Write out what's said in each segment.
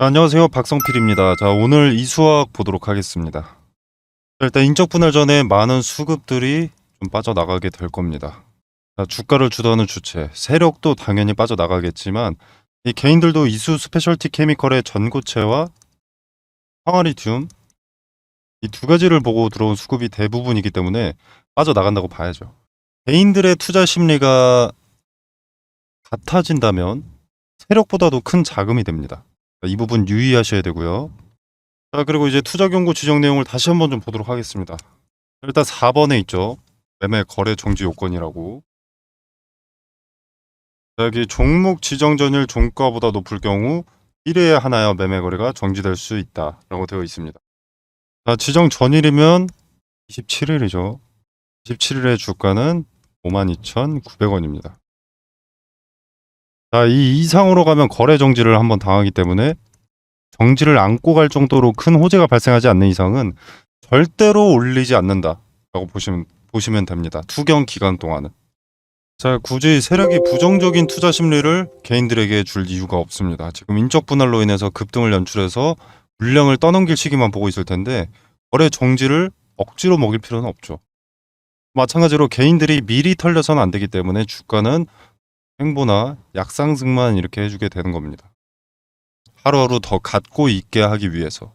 안녕하세요. 박성필입니다. 자, 오늘 이 수학 보도록 하겠습니다. 자, 일단 인적 분할 전에 많은 수급들이 좀 빠져나가게 될 겁니다. 자, 주가를 주도하는 주체, 세력도 당연히 빠져나가겠지만 이 개인들도 이수 스페셜티 케미컬의 전고체와 황화리튬 이 두 가지를 보고 들어온 수급이 대부분이기 때문에 빠져나간다고 봐야죠. 개인들의 투자 심리가 같아진다면 세력보다도 큰 자금이 됩니다. 이 부분 유의하셔야 되고요. 자, 그리고 이제 투자 경고 지정 내용을 다시 한번 좀 보도록 하겠습니다. 일단 4번에 있죠. 매매 거래 정지 요건이라고. 자, 여기 종목 지정 전일 종가보다 높을 경우 1회에 하나여 매매 거래가 정지될 수 있다라고 되어 있습니다. 자, 지정 전일이면 27일이죠. 27일의 주가는 52,900원입니다. 자, 이 이상으로 가면 거래 정지를 한번 당하기 때문에 정지를 안고 갈 정도로 큰 호재가 발생하지 않는 이상은 절대로 올리지 않는다라고 보시면 됩니다. 투경 기간 동안은. 자, 굳이 세력이 부정적인 투자 심리를 개인들에게 줄 이유가 없습니다. 지금 인적 분할로 인해서 급등을 연출해서 물량을 떠넘길 시기만 보고 있을 텐데 거래 정지를 억지로 먹일 필요는 없죠. 마찬가지로 개인들이 미리 털려서는 안 되기 때문에 주가는 횡보나 약상승만 이렇게 해주게 되는 겁니다. 하루하루 더 갖고 있게 하기 위해서.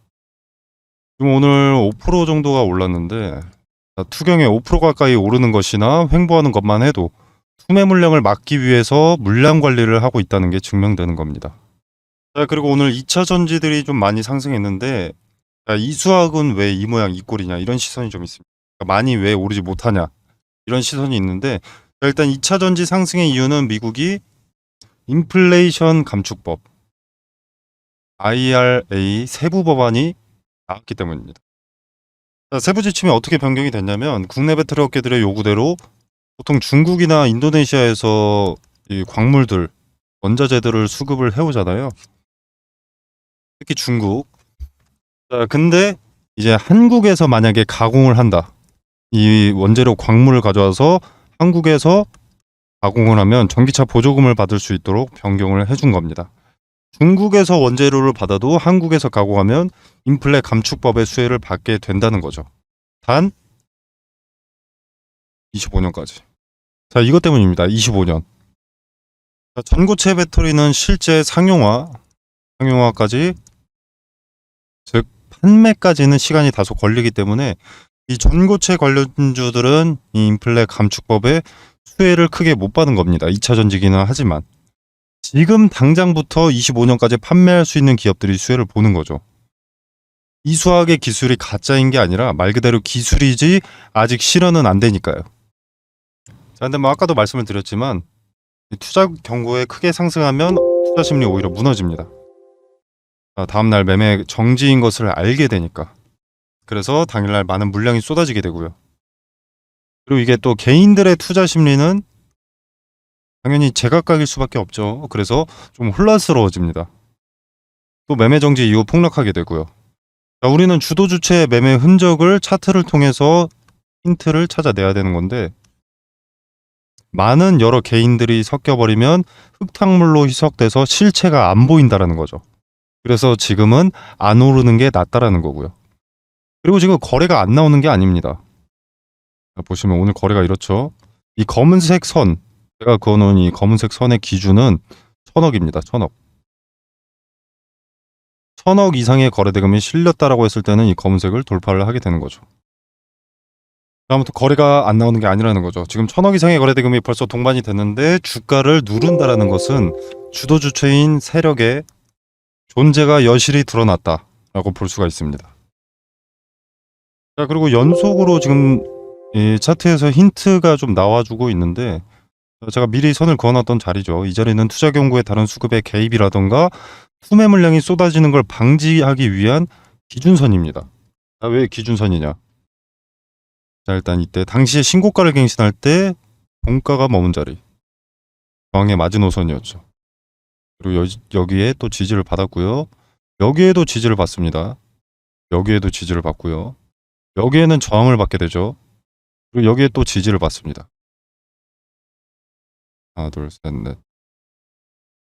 지금 오늘 5% 정도가 올랐는데 투경에 5% 가까이 오르는 것이나 횡보하는 것만 해도 투매 물량을 막기 위해서 물량 관리를 하고 있다는 게 증명되는 겁니다. 자, 그리고 오늘 2차 전지들이 좀 많이 상승했는데 이 수학은 왜 이 모양 이 꼴이냐 이런 시선이 좀 있습니다. 많이 왜 오르지 못하냐 이런 시선이 있는데 일단 2차 전지 상승의 이유는 미국이 인플레이션 감축법 IRA 세부 법안이 나왔기 때문입니다. 자, 세부 지침이 어떻게 변경이 됐냐면 국내 배터리 업계들의 요구대로 보통 중국이나 인도네시아에서 이 광물들, 원자재들을 수급을 해오잖아요. 특히 중국. 자, 근데 이제 한국에서 만약에 가공을 한다. 이 원재료 광물을 가져와서 한국에서 가공을 하면 전기차 보조금을 받을 수 있도록 변경을 해준 겁니다. 중국에서 원재료를 받아도 한국에서 가공하면 인플레 감축법의 수혜를 받게 된다는 거죠. 단 25년까지. 자, 이것 때문입니다. 25년. 자, 전고체 배터리는 실제 상용화까지, 즉 판매까지는 시간이 다소 걸리기 때문에 이 전고체 관련주들은 이 인플레 감축법의 수혜를 크게 못 받은 겁니다. 2차 전지기는 하지만 지금 당장부터 25년까지 판매할 수 있는 기업들이 수혜를 보는 거죠. 이 수학의 기술이 가짜인 게 아니라 말 그대로 기술이지 아직 실현은 안 되니까요. 자, 근데 뭐 아까도 말씀을 드렸지만 투자 경고에 크게 상승하면 투자 심리 오히려 무너집니다. 자, 다음날 매매 정지인 것을 알게 되니까. 그래서 당일날 많은 물량이 쏟아지게 되고요. 그리고 이게 또 개인들의 투자 심리는 당연히 제각각일 수밖에 없죠. 그래서 좀 혼란스러워집니다. 또 매매 정지 이후 폭락하게 되고요. 자, 우리는 주도 주체의 매매 흔적을 차트를 통해서 힌트를 찾아내야 되는 건데 많은 여러 개인들이 섞여버리면 흙탕물로 희석돼서 실체가 안 보인다라는 거죠. 그래서 지금은 안 오르는 게 낫다라는 거고요. 그리고 지금 거래가 안 나오는 게 아닙니다. 보시면 오늘 거래가 이렇죠. 이 검은색 선, 제가 그어놓은 이 검은색 선의 기준은 1,000억입니다. 1,000억. 1,000억 이상의 거래 대금이 실렸다라고 했을 때는 이 검은색을 돌파를 하게 되는 거죠. 다음부터 거래가 안 나오는 게 아니라는 거죠. 지금 1,000억 이상의 거래 대금이 벌써 동반이 됐는데 주가를 누른다라는 것은 주도 주체인 세력의 존재가 여실히 드러났다라고 볼 수가 있습니다. 자, 그리고 연속으로 지금 이 차트에서 힌트가 좀 나와주고 있는데 제가 미리 선을 그어놨던 자리죠. 이 자리는 투자 경고에 다른 수급의 개입이라던가 투매 물량이 쏟아지는 걸 방지하기 위한 기준선입니다. 왜 기준선이냐? 자, 일단 이때 당시에 신고가를 갱신할 때 종가가 머문 자리 저항의 마지노선이었죠. 그리고 여기에 또 지지를 받았고요. 여기에도 지지를 받습니다. 여기에도 지지를 받고요. 여기에는 저항을 받게 되죠. 그리고 여기에 또 지지를 받습니다. 하나, 둘, 셋, 넷,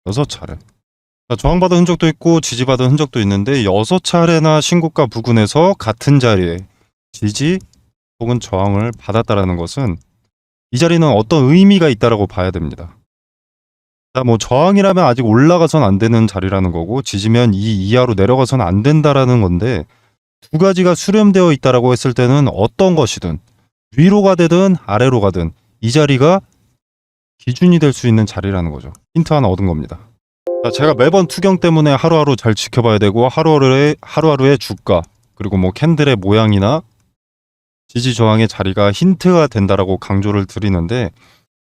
6차례. 저항받은 흔적도 있고 지지받은 흔적도 있는데 6차례나 신고가 부근에서 같은 자리에 지지 혹은 저항을 받았다라는 것은 이 자리는 어떤 의미가 있다라고 봐야 됩니다. 자, 뭐 저항이라면 아직 올라가선 안 되는 자리라는 거고 지지면 이 이하로 내려가선 안 된다라는 건데 두 가지가 수렴되어 있다라고 했을 때는 어떤 것이든 위로 가든 아래로 가든 이 자리가 기준이 될 수 있는 자리라는 거죠. 힌트 하나 얻은 겁니다. 자, 제가 매번 투경 때문에 하루하루 잘 지켜봐야 되고 하루하루의 주가 그리고 뭐 캔들의 모양이나 지지 저항의 자리가 힌트가 된다라고 강조를 드리는데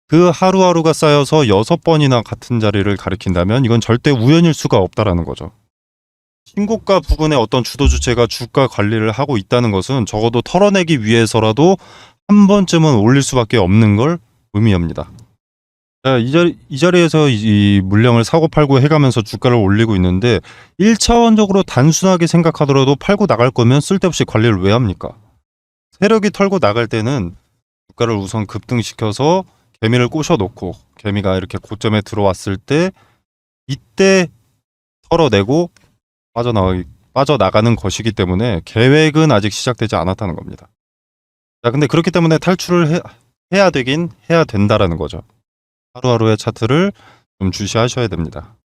그 하루하루가 쌓여서 6번이나 같은 자리를 가리킨다면 이건 절대 우연일 수가 없다라는 거죠. 신고가 부근에 어떤 주도 주체가 주가 관리를 하고 있다는 것은 적어도 털어내기 위해서라도 한 번쯤은 올릴 수밖에 없는 걸 의미합니다. 자, 이 자리에서 이 물량을 사고 팔고 해가면서 주가를 올리고 있는데 1차원적으로 단순하게 생각하더라도 팔고 나갈 거면 쓸데없이 관리를 왜 합니까? 세력이 털고 나갈 때는 주가를 우선 급등시켜서 개미를 꼬셔놓고 개미가 이렇게 고점에 들어왔을 때 이때 털어내고 빠져나가는 것이기 때문에 계획은 아직 시작되지 않았다는 겁니다. 자, 근데 그렇기 때문에 탈출을 해야 되긴 해야 된다라는 거죠. 하루하루의 차트를 좀 주시하셔야 됩니다.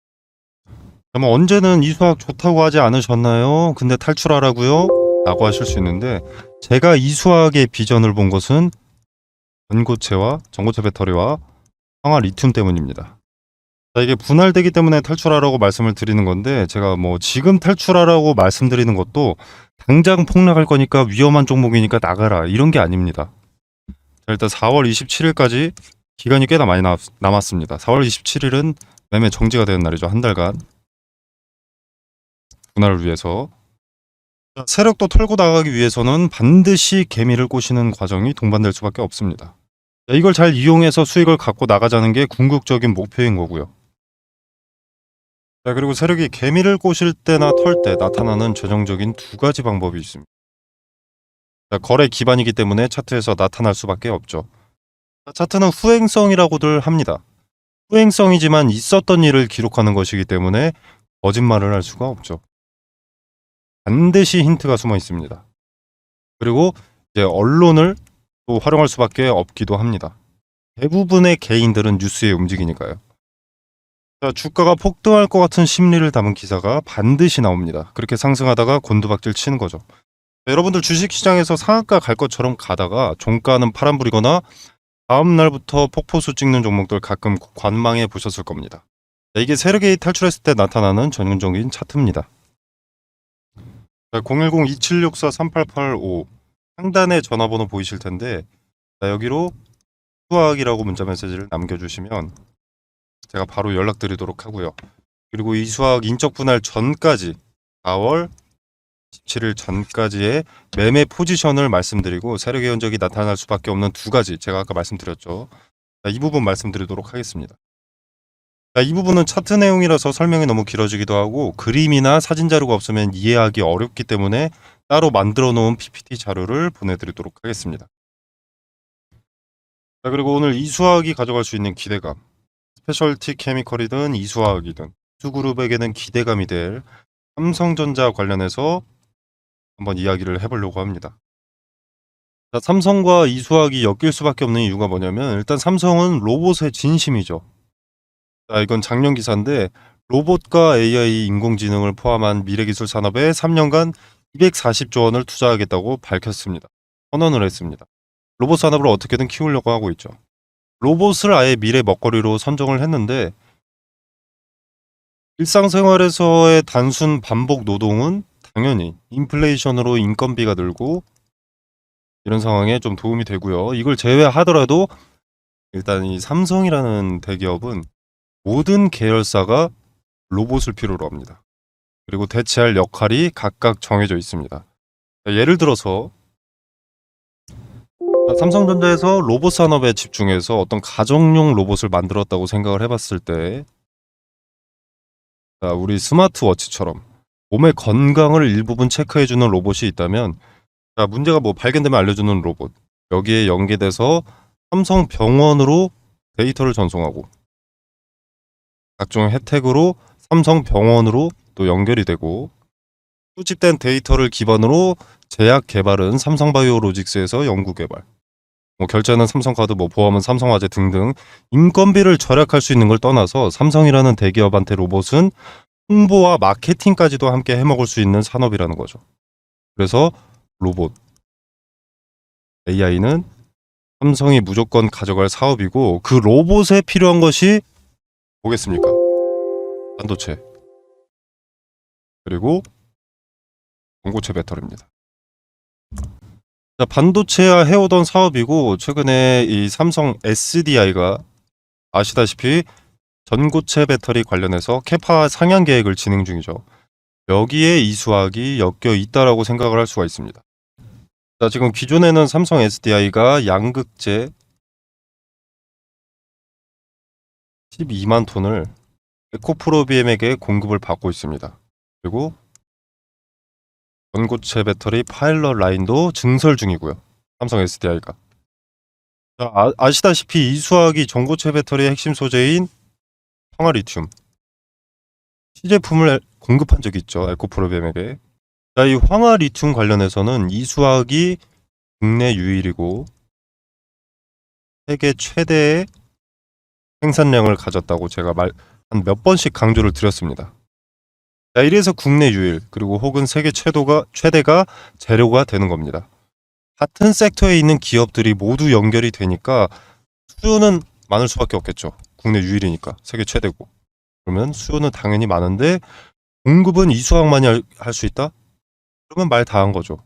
그러면 언제는 이 수학 좋다고 하지 않으셨나요? 근데 탈출하라고요? 라고 하실 수 있는데 제가 이 수학의 비전을 본 것은 전고체 배터리와 황화 리튬 때문입니다. 자, 이게 분할되기 때문에 탈출하라고 말씀을 드리는 건데 제가 뭐 지금 탈출하라고 말씀드리는 것도 당장 폭락할 거니까 위험한 종목이니까 나가라 이런 게 아닙니다. 자, 일단 4월 27일까지 기간이 꽤나 많이 남았습니다. 4월 27일은 매매 정지가 되는 날이죠. 한 달간 분할을 위해서. 자, 세력도 털고 나가기 위해서는 반드시 개미를 꼬시는 과정이 동반될 수밖에 없습니다. 자, 이걸 잘 이용해서 수익을 갖고 나가자는 게 궁극적인 목표인 거고요. 자, 그리고 세력이 개미를 꼬실 때나 털 때 나타나는 최종적인 두 가지 방법이 있습니다. 자, 거래 기반이기 때문에 차트에서 나타날 수밖에 없죠. 자, 차트는 후행성이라고들 합니다. 후행성이지만 있었던 일을 기록하는 것이기 때문에 거짓말을 할 수가 없죠. 반드시 힌트가 숨어 있습니다. 그리고 이제 언론을 또 활용할 수밖에 없기도 합니다. 대부분의 개인들은 뉴스에 움직이니까요. 자, 주가가 폭등할 것 같은 심리를 담은 기사가 반드시 나옵니다. 그렇게 상승하다가 곤두박질 치는 거죠. 자, 여러분들 주식시장에서 상한가 갈 것처럼 가다가 종가는 파란불이거나 다음 날부터 폭포수 찍는 종목들 가끔 관망해 보셨을 겁니다. 자, 이게 세력이 탈출했을 때 나타나는 전형적인 차트입니다. 010-2764-3885 상단에 전화번호 보이실 텐데 자, 여기로 수학이라고 문자 메시지를 남겨주시면 제가 바로 연락드리도록 하고요. 그리고 이 수학 인적 분할 전까지 4월 17일 전까지의 매매 포지션을 말씀드리고 세력의 흔적이 나타날 수밖에 없는 두 가지 제가 아까 말씀드렸죠. 자, 이 부분 말씀드리도록 하겠습니다. 자, 이 부분은 차트 내용이라서 설명이 너무 길어지기도 하고 그림이나 사진 자료가 없으면 이해하기 어렵기 때문에 따로 만들어 놓은 PPT 자료를 보내드리도록 하겠습니다. 자, 그리고 오늘 이수학이 가져갈 수 있는 기대감 스페셜티 케미컬이든 이수학이든 수그룹에게는 기대감이 될 삼성전자 관련해서 한번 이야기를 해보려고 합니다. 자, 삼성과 이수학이 엮일 수밖에 없는 이유가 뭐냐면 일단 삼성은 로봇의 진심이죠. 자, 이건 작년 기사인데 로봇과 AI 인공지능을 포함한 미래기술 산업에 3년간 240조 원을 투자하겠다고 밝혔습니다. 선언을 했습니다. 로봇 산업을 어떻게든 키우려고 하고 있죠. 로봇을 아예 미래 먹거리로 선정을 했는데 일상생활에서의 단순 반복 노동은 당연히 인플레이션으로 인건비가 늘고 이런 상황에 좀 도움이 되고요. 이걸 제외하더라도 일단 이 삼성이라는 대기업은 모든 계열사가 로봇을 필요로 합니다. 그리고 대체할 역할이 각각 정해져 있습니다. 예를 들어서 삼성전자에서 로봇 산업에 집중해서 어떤 가정용 로봇을 만들었다고 생각을 해봤을 때 우리 스마트워치처럼 몸의 건강을 일부분 체크해주는 로봇이 있다면 문제가 뭐 발견되면 알려주는 로봇 여기에 연계돼서 삼성병원으로 데이터를 전송하고 각종 혜택으로 삼성 병원으로 또 연결이 되고, 수집된 데이터를 기반으로 제약 개발은 삼성바이오로직스에서 연구 개발, 뭐 결제는 삼성카드, 뭐 보험은 삼성화재 등등 인건비를 절약할 수 있는 걸 떠나서 삼성이라는 대기업한테 로봇은 홍보와 마케팅까지도 함께 해먹을 수 있는 산업이라는 거죠. 그래서 로봇, AI는 삼성이 무조건 가져갈 사업이고, 그 로봇에 필요한 것이 뭐겠습니까? 반도체, 그리고 전고체 배터리입니다. 자, 반도체야 해오던 사업이고, 최근에 이 삼성 SDI가 아시다시피 전고체 배터리 관련해서 캐파 상향 계획을 진행 중이죠. 여기에 이 수학이 엮여 있다라고 생각을 할 수가 있습니다. 자, 지금 기존에는 삼성 SDI가 양극재 12만 톤을 에코프로비엠에게 공급을 받고 있습니다. 그리고 전고체 배터리 파일럿 라인도 증설 중이고요. 삼성 SDI가. 자, 아시다시피 이 수학이 전고체 배터리의 핵심 소재인 황화리튬 시제품을 공급한 적이 있죠. 에코프로비엠에게. 자, 이 황화리튬 관련해서는 이 수학이 국내 유일이고 세계 최대의 생산량을 가졌다고 제가 한 몇 번씩 강조를 드렸습니다. 자, 이래서 국내 유일 그리고 혹은 세계 최대가 재료가 되는 겁니다. 같은 섹터에 있는 기업들이 모두 연결이 되니까 수요는 많을 수밖에 없겠죠. 국내 유일이니까 세계 최대고. 그러면 수요는 당연히 많은데 공급은 이 수학만이 할 수 있다? 그러면 말 다 한 거죠.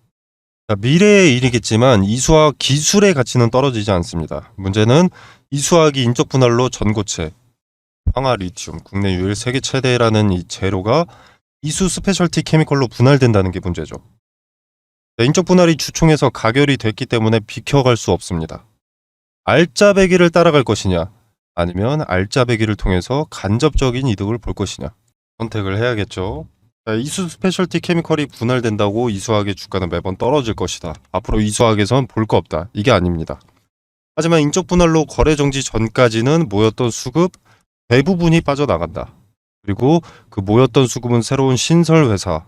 자, 미래의 일이겠지만 이 수학 기술의 가치는 떨어지지 않습니다. 문제는 이 수학이 인적 분할로 전고체, 황화리튬, 국내 유일 세계 최대라는 이 재료가 이수 스페셜티 케미컬로 분할된다는 게 문제죠. 자, 인적 분할이 주총에서 가결이 됐기 때문에 비켜갈 수 없습니다. 알짜배기를 따라갈 것이냐, 아니면 알짜배기를 통해서 간접적인 이득을 볼 것이냐, 선택을 해야겠죠. 자, 이수 스페셜티 케미컬이 분할된다고 이수학의 주가는 매번 떨어질 것이다. 앞으로 이수학에선 볼 거 없다. 이게 아닙니다. 하지만 인적 분할로 거래 정지 전까지는 모였던 수급 대부분이 빠져나간다. 그리고 그 모였던 수급은 새로운 신설 회사,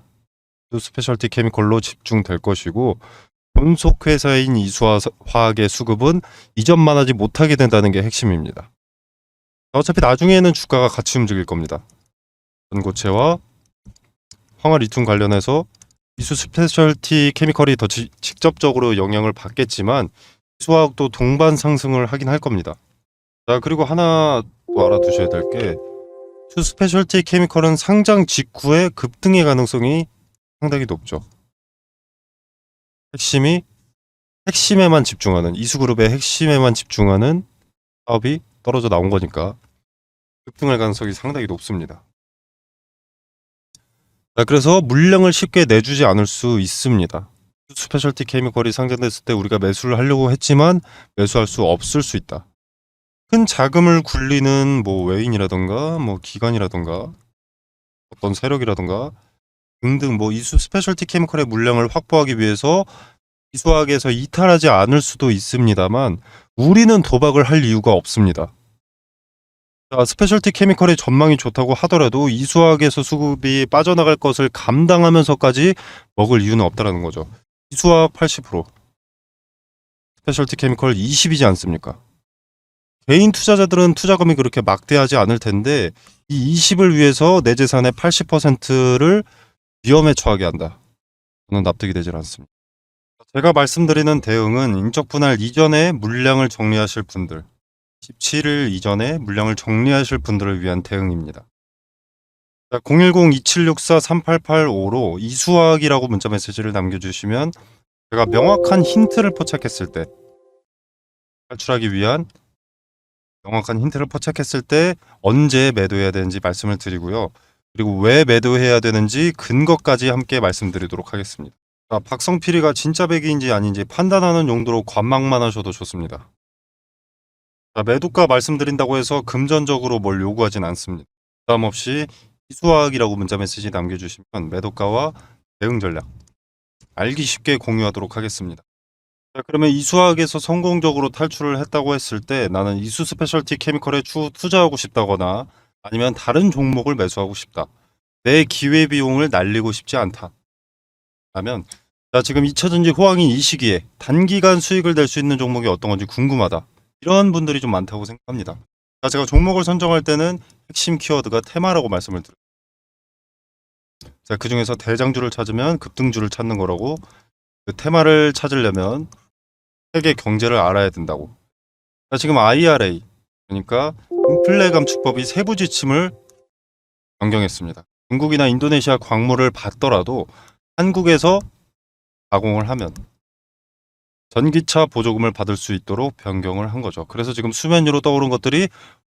스페셜티 케미컬로 집중될 것이고, 존속 회사인 이수화학의 수급은 이전만 하지 못하게 된다는 게 핵심입니다. 어차피 나중에는 주가가 같이 움직일 겁니다. 전고체와 황화리튬 관련해서 이수 스페셜티 케미컬이 더 직접적으로 영향을 받겠지만 이수화학도 동반 상승을 하긴 할 겁니다. 자, 그리고 하나 또 알아두셔야 될 게, 이수 스페셜티 케미컬은 상장 직후에 급등의 가능성이 상당히 높죠. 핵심에만 집중하는, 이수그룹의 핵심에만 집중하는 사업이 떨어져 나온 거니까 급등할 가능성이 상당히 높습니다. 자, 그래서 물량을 쉽게 내주지 않을 수 있습니다. 스페셜티 케미컬이 상장됐을 때 우리가 매수를 하려고 했지만 매수할 수 없을 수 있다. 큰 자금을 굴리는 뭐 외인이라던가 뭐 기관이라던가 어떤 세력이라던가 등등 뭐 이수 스페셜티 케미컬의 물량을 확보하기 위해서 이수학에서 이탈하지 않을 수도 있습니다만 우리는 도박을 할 이유가 없습니다. 자, 스페셜티 케미컬의 전망이 좋다고 하더라도 이수학에서 수급이 빠져나갈 것을 감당하면서까지 먹을 이유는 없다라는 거죠. 이수학 80%, 스페셜티 케미컬 20이지 않습니까? 개인 투자자들은 투자금이 그렇게 막대하지 않을 텐데 이 20을 위해서 내 재산의 80%를 위험에 처하게 한다. 저는 납득이 되질 않습니다. 제가 말씀드리는 대응은 인적 분할 이전에 물량을 정리하실 분들, 17일 이전에 물량을 정리하실 분들을 위한 대응입니다. 010-2764-3885로 이수학이라고 문자 메시지를 남겨주시면 제가 명확한 힌트를 포착했을 때, 탈출하기 위한 명확한 힌트를 포착했을 때 언제 매도해야 되는지 말씀을 드리고요. 그리고 왜 매도해야 되는지 근거까지 함께 말씀드리도록 하겠습니다. 자, 박성필이가 진짜 배기인지 아닌지 판단하는 용도로 관망만 하셔도 좋습니다. 자, 매도가 말씀드린다고 해서 금전적으로 뭘 요구하진 않습니다. 부담 없이 이수학이라고 문자 메시지 남겨주시면 매도가와 대응 전략 알기 쉽게 공유하도록 하겠습니다. 자, 그러면 이수학에서 성공적으로 탈출을 했다고 했을 때 나는 이수 스페셜티 케미컬에 투자하고 싶다거나 아니면 다른 종목을 매수하고 싶다. 내 기회비용을 날리고 싶지 않다. 라면 자, 지금 2차전지 호황인 이 시기에 단기간 수익을 낼 수 있는 종목이 어떤 건지 궁금하다. 이런 분들이 좀 많다고 생각합니다. 자, 제가 종목을 선정할 때는 핵심 키워드가 테마라고 말씀을 드려요. 자, 그 중에서 대장주를 찾으면 급등주를 찾는 거라고, 그 테마를 찾으려면 세계 경제를 알아야 된다고. 자, 지금 IRA, 그러니까 인플레 감축법이 세부 지침을 변경했습니다. 중국이나 인도네시아 광물을 받더라도 한국에서 가공을 하면 전기차 보조금을 받을 수 있도록 변경을 한 거죠. 그래서 지금 수면 위로 떠오른 것들이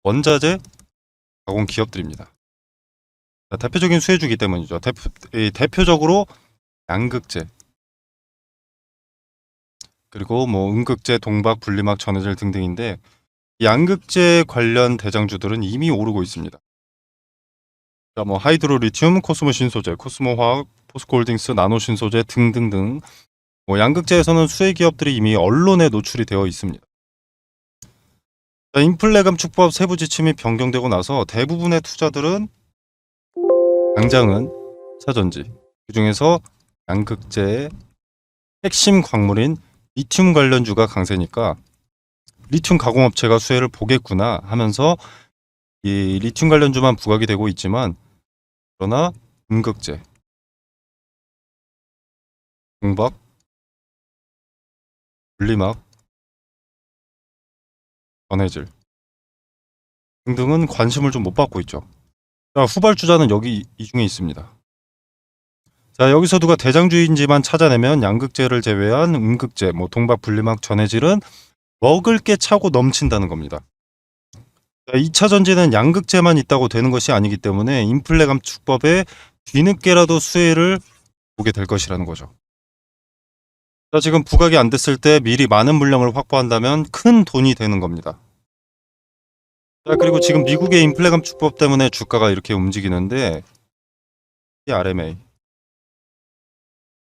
원자재 가공 기업들입니다. 자, 대표적인 수혜주기 때문이죠. 대표적으로 양극재, 그리고 뭐 음극재, 동박, 분리막, 전해질 등등인데, 이 양극재 관련 대장주들은 이미 오르고 있습니다. 그러니까 뭐 하이드로리튬, 코스모 신소재, 코스모 화학, 포스코홀딩스, 나노 신소재 등등등, 뭐 양극재에서는 수혜 기업들이 이미 언론에 노출이 되어 있습니다. 자, 인플레 감축법 세부 지침이 변경되고 나서 대부분의 투자들은 당장은 차전지, 그 중에서 양극재의 핵심 광물인 리튬 관련주가 강세니까 리튬 가공업체가 수혜를 보겠구나 하면서 이 리튬 관련주만 부각이 되고 있지만, 그러나 음극재, 동박, 분리막, 전해질 등등은 관심을 좀 못 받고 있죠. 자, 후발주자는 여기 이 중에 있습니다. 자, 여기서 누가 대장주인지만 찾아내면 양극재를 제외한 음극재, 뭐 동박, 분리막, 전해질은 먹을 게 차고 넘친다는 겁니다. 자, 2차 전지는 양극재만 있다고 되는 것이 아니기 때문에 인플레 감축법에 뒤늦게라도 수혜를 보게 될 것이라는 거죠. 자, 지금 부각이 안 됐을 때 미리 많은 물량을 확보한다면 큰 돈이 되는 겁니다. 자, 그리고 지금 미국의 인플레 감축법 때문에 주가가 이렇게 움직이는데, 이 RMA,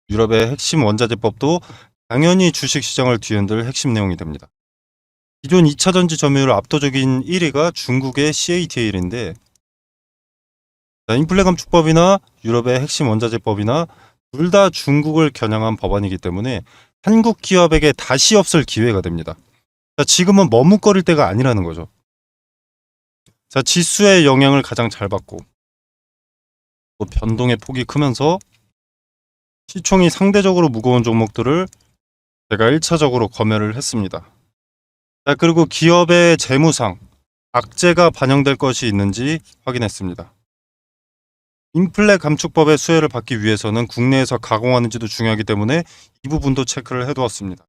유럽의 핵심 원자재법도 당연히 주식시장을 뒤흔들 핵심 내용이 됩니다. 기존 2차 전지 점유율 압도적인 1위가 중국의 CATL인데, 인플레 감축법이나 유럽의 핵심 원자재법이나 둘 다 중국을 겨냥한 법안이기 때문에 한국 기업에게 다시 없을 기회가 됩니다. 자, 지금은 머뭇거릴 때가 아니라는 거죠. 자, 지수의 영향을 가장 잘 받고 또 변동의 폭이 크면서 시총이 상대적으로 무거운 종목들을 제가 1차적으로 검열을 했습니다. 자, 그리고 기업의 재무상, 악재가 반영될 것이 있는지 확인했습니다. 인플레 감축법의 수혜를 받기 위해서는 국내에서 가공하는지도 중요하기 때문에 이 부분도 체크를 해두었습니다.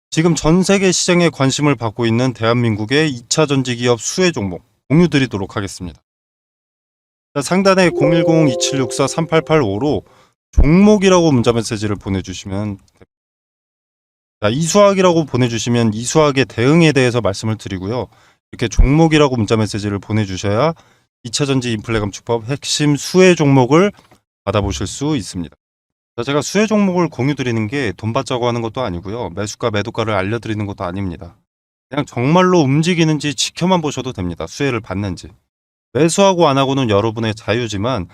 지금 전 세계 시장에 관심을 받고 있는 대한민국의 2차 전지 기업 수혜 종목 공유드리도록 하겠습니다. 자, 상단에 010-2764-3885로 종목이라고 문자 메시지를 보내주시면 됩니다. 자, 이수학이라고 보내주시면 이수학의 대응에 대해서 말씀을 드리고요. 이렇게 종목이라고 문자 메시지를 보내주셔야 2차 전지 인플레 감축법 핵심 수혜 종목을 받아보실 수 있습니다. 자, 제가 수혜 종목을 공유 드리는 게 돈 받자고 하는 것도 아니고요. 매수가 매도가를 알려드리는 것도 아닙니다. 그냥 정말로 움직이는지 지켜만 보셔도 됩니다. 수혜를 받는지. 매수하고 안 하고는 여러분의 자유지만,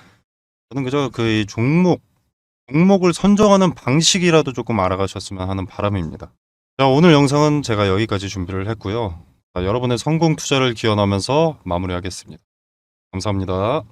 저는 그저 그 종목을 선정하는 방식이라도 조금 알아가셨으면 하는 바람입니다. 자, 오늘 영상은 제가 여기까지 준비를 했고요. 자, 여러분의 성공 투자를 기원하면서 마무리하겠습니다. 감사합니다.